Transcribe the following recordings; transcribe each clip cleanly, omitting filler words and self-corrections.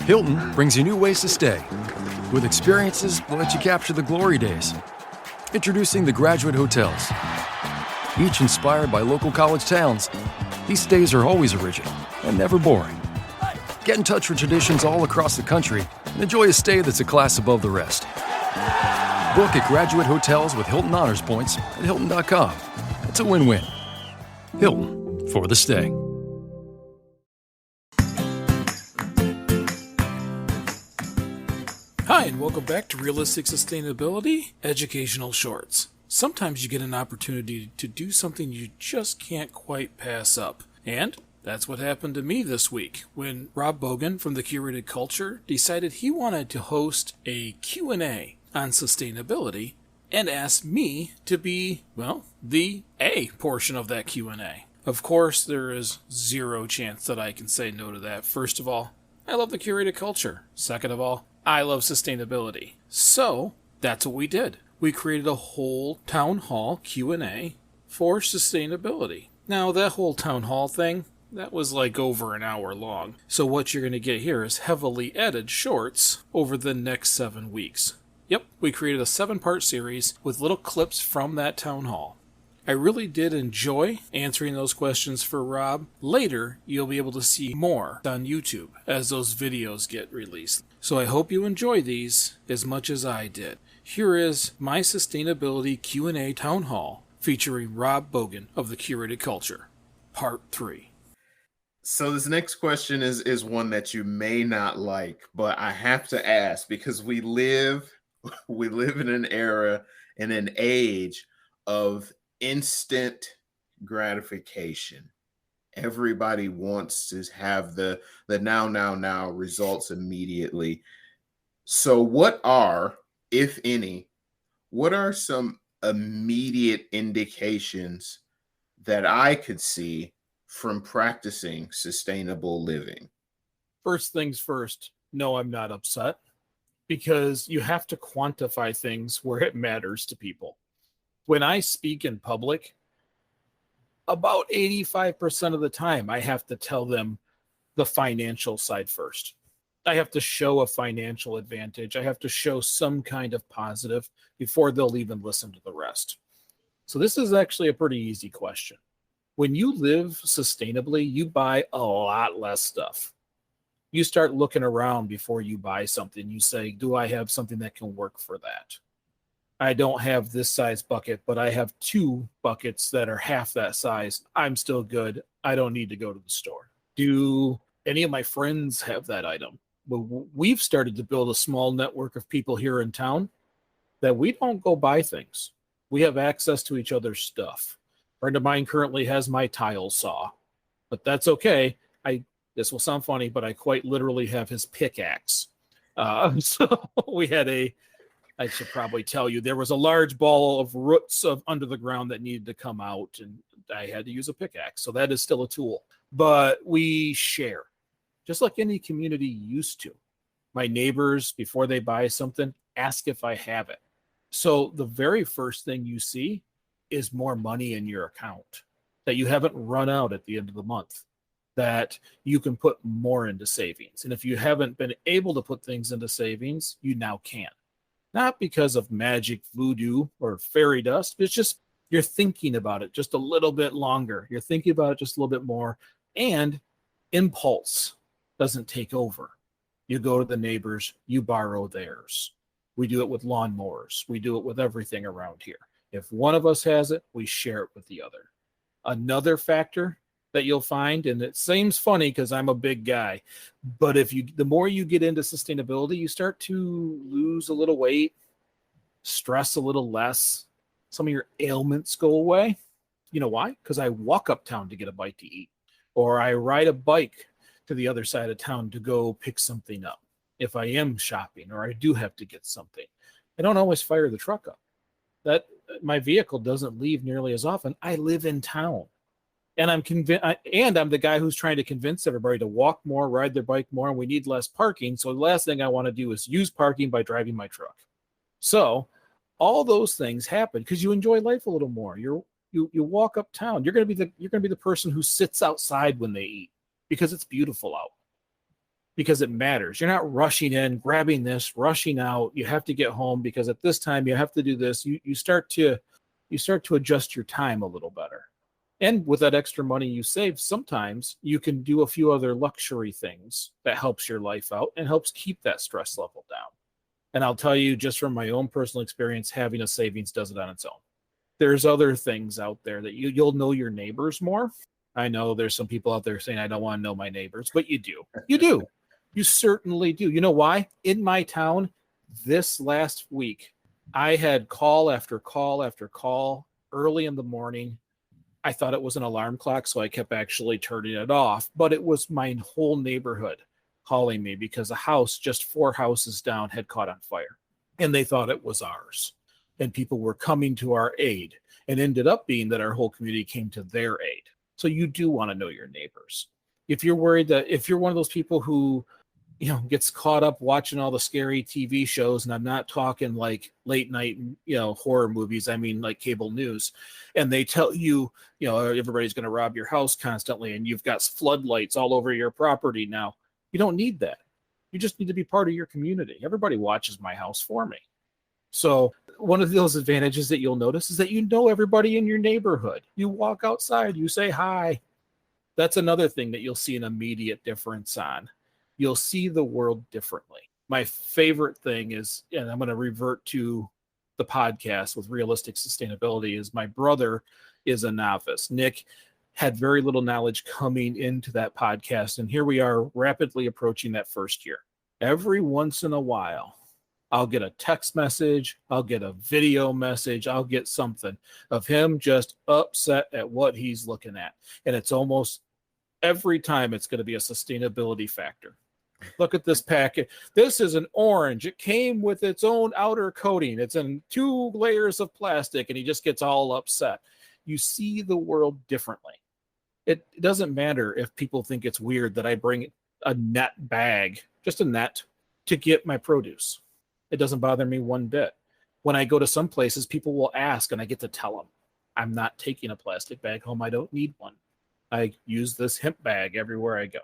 Hilton brings you new ways to stay. With experiences that let you capture the glory days. Introducing the Graduate Hotels. Each inspired by local college towns, these stays are always original and never boring. Get in touch with traditions all across the country and enjoy a stay that's a class above the rest. Book at Graduate Hotels with Hilton Honors Points at Hilton.com. It's a win-win. Hilton, for the stay. Hi, and welcome back to Realistic Sustainability Educational Shorts. Sometimes you get an opportunity to do something you just can't quite pass up. And that's what happened to me this week when Rob Boggan from the Curated Culture decided he wanted to host a Q&A on sustainability and asked me to be, well, the A portion of that Q&A. Of course, there is zero chance that I can say no to that. First of all, I love the Curated Culture. Second of all, I love sustainability. So that's what we did. We created a whole town hall Q&A for sustainability. Now, that whole town hall thing, that was like over an hour long. So what you're going to get here is heavily edited shorts over the next 7 weeks. Yep, we created a 7-part series with little clips from that town hall. I really did enjoy answering those questions for Rob. Later, you'll be able to see more on YouTube as those videos get released. So I hope you enjoy these as much as I did. Here is my sustainability Q&A town hall featuring Rob Boggan of the Curated Culture, Part 3. So this next question is one that you may not like, but I have to ask because we live in an era, in an age of instant gratification. Everybody wants to have the now results immediately. So what are, if any, what are some immediate indications that I could see from practicing sustainable living? First things first, no, I'm not upset because you have to quantify things where it matters to people. When I speak in public, about 85% of the time, I have to tell them the financial side first. I have to show a financial advantage. I have to show some kind of positive before they'll even listen to the rest. So this is actually a pretty easy question. When you live sustainably, you buy a lot less stuff. You start looking around before you buy something. You say, do I have something that can work for that? I don't have this size bucket, but I have 2 buckets that are half that size. I'm still good. I don't need to go to the store. Do any of my friends have that item? Well, we've started to build a small network of people here in town that we don't go buy things. We have access to each other's stuff. A friend of mine currently has my tile saw, but that's okay. This will sound funny, but I quite literally have his pickaxe. So we had I should probably tell you, there was a large ball of roots under the ground that needed to come out, and I had to use a pickaxe. So that is still a tool. But we share, just like any community used to. My neighbors, before they buy something, ask if I have it. So the very first thing you see is more money in your account, that you haven't run out at the end of the month, that you can put more into savings. And if you haven't been able to put things into savings, you now can. Not because of magic voodoo or fairy dust. It's just you're thinking about it just a little bit longer. You're thinking about it just a little bit more. And impulse doesn't take over. You go to the neighbors, you borrow theirs. We do it with lawnmowers. We do it with everything around here. If one of us has it, we share it with the other. Another factor that you'll find, and it seems funny because I'm a big guy, but the more you get into sustainability, you start to lose a little weight, stress a little less, some of your ailments go away. You know why? Because I walk uptown to get a bite to eat, or I ride a bike to the other side of town to go pick something up. If I am shopping or I do have to get something, I don't always fire the truck up. That my vehicle doesn't leave nearly as often. I live in town. And I'm the guy who's trying to convince everybody to walk more, ride their bike more, and we need less parking. So the last thing I want to do is use parking by driving my truck. So all those things happen because you enjoy life a little more. You walk uptown. You're going to be the person who sits outside when they eat because it's beautiful out. because it matters. You're not rushing in, grabbing this, rushing out. You have to get home because at this time you have to do this. You start to adjust your time a little better. And with that extra money you save, sometimes you can do a few other luxury things that helps your life out and helps keep that stress level down. And I'll tell you, just from my own personal experience, having a savings does it on its own. There's other things out there that you'll know your neighbors more. I know there's some people out there saying, I don't want to know my neighbors, but you do. You do. You certainly do. You know why? In my town, this last week, I had call after call after call early in the morning. I thought it was an alarm clock, so I kept actually turning it off, but it was my whole neighborhood calling me because a house just 4 houses down had caught on fire, and they thought it was ours. And people were coming to our aid, and ended up being that our whole community came to their aid. So you do want to know your neighbors. If you're worried that if you're one of those people who gets caught up watching all the scary TV shows, and I'm not talking like late night, horror movies. I mean like cable news, and they tell you, everybody's going to rob your house constantly, and you've got floodlights all over your property now. You don't need that. You just need to be part of your community. Everybody watches my house for me. So one of those advantages that you'll notice is that you know everybody in your neighborhood. You walk outside, you say hi. That's another thing that you'll see an immediate difference on. You'll see the world differently. My favorite thing is, and I'm going to revert to the podcast with realistic sustainability, is my brother is a novice. Nick had very little knowledge coming into that podcast, and here we are rapidly approaching that first year. Every once in a while, I'll get a text message, I'll get a video message, I'll get something of him just upset at what he's looking at. And it's almost every time it's going to be a sustainability factor. Look at this packet. This is an orange. It came with its own outer coating. It's in 2 layers of plastic, and he just gets all upset. You see the world differently. It doesn't matter if people think it's weird that I bring a net bag, just a net, to get my produce. It doesn't bother me one bit. When I go to some places, people will ask, and I get to tell them, I'm not taking a plastic bag home. I don't need one. I use this hemp bag everywhere I go.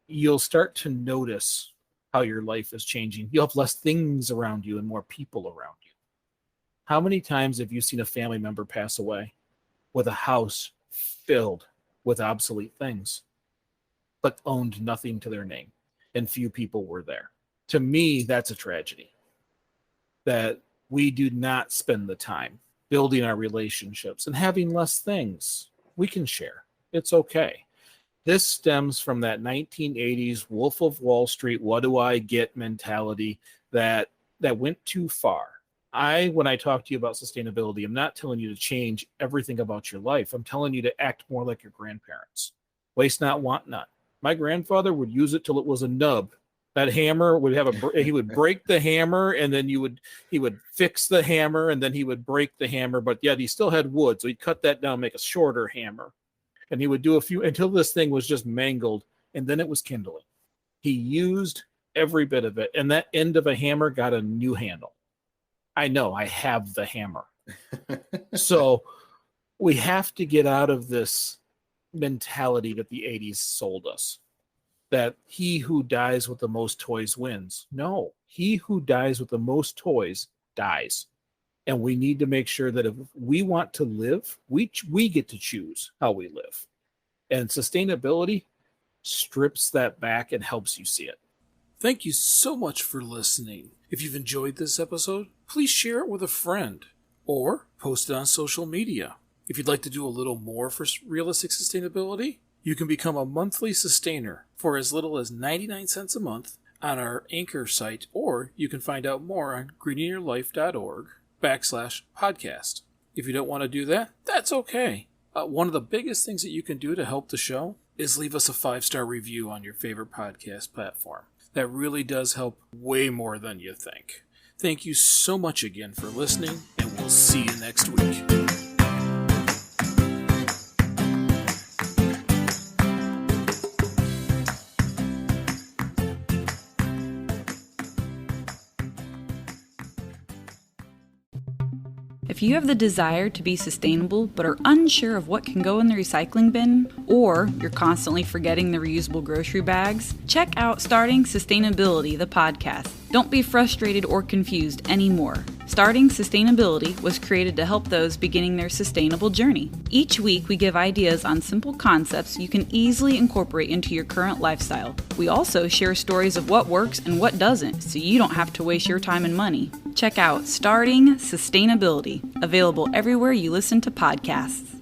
You'll start to notice how your life is changing. You'll have less things around you and more people around you. How many times have you seen a family member pass away with a house filled with obsolete things, but owned nothing to their name, and few people were there? To me, that's a tragedy. That we do not spend the time building our relationships and having less things. We can share. It's okay. This stems from that 1980s Wolf of Wall Street, what do I get mentality that went too far. When I talk to you about sustainability, I'm not telling you to change everything about your life. I'm telling you to act more like your grandparents. Waste not, want not. My grandfather would use it till it was a nub. That hammer would he would break the hammer, and then he would fix the hammer, and then he would break the hammer, but yet he still had wood. So he'd cut that down, make a shorter hammer. And he would do a few until this thing was just mangled, and then it was kindling. He used every bit of it, and that end of a hammer got a new handle. I know, I have the hammer. So we have to get out of this mentality that the 80s sold us, that he who dies with the most toys wins. No, he who dies with the most toys dies. And we need to make sure that if we want to live, we get to choose how we live. And sustainability strips that back and helps you see it. Thank you so much for listening. If you've enjoyed this episode, please share it with a friend or post it on social media. If you'd like to do a little more for realistic sustainability, you can become a monthly sustainer for as little as 99 cents a month on our Anchor site, or you can find out more on greeningyourlife.org/podcast. If you don't want to do that, that's okay. One of the biggest things that you can do to help the show is leave us a 5-star review on your favorite podcast platform. That really does help way more than you think. Thank you so much again for listening, and we'll see you next week. If you have the desire to be sustainable but are unsure of what can go in the recycling bin, or you're constantly forgetting the reusable grocery bags, check out Starting Sustainability, the podcast. Don't be frustrated or confused anymore. Starting Sustainability was created to help those beginning their sustainable journey. Each week, we give ideas on simple concepts you can easily incorporate into your current lifestyle. We also share stories of what works and what doesn't, so you don't have to waste your time and money. Check out Starting Sustainability, available everywhere you listen to podcasts.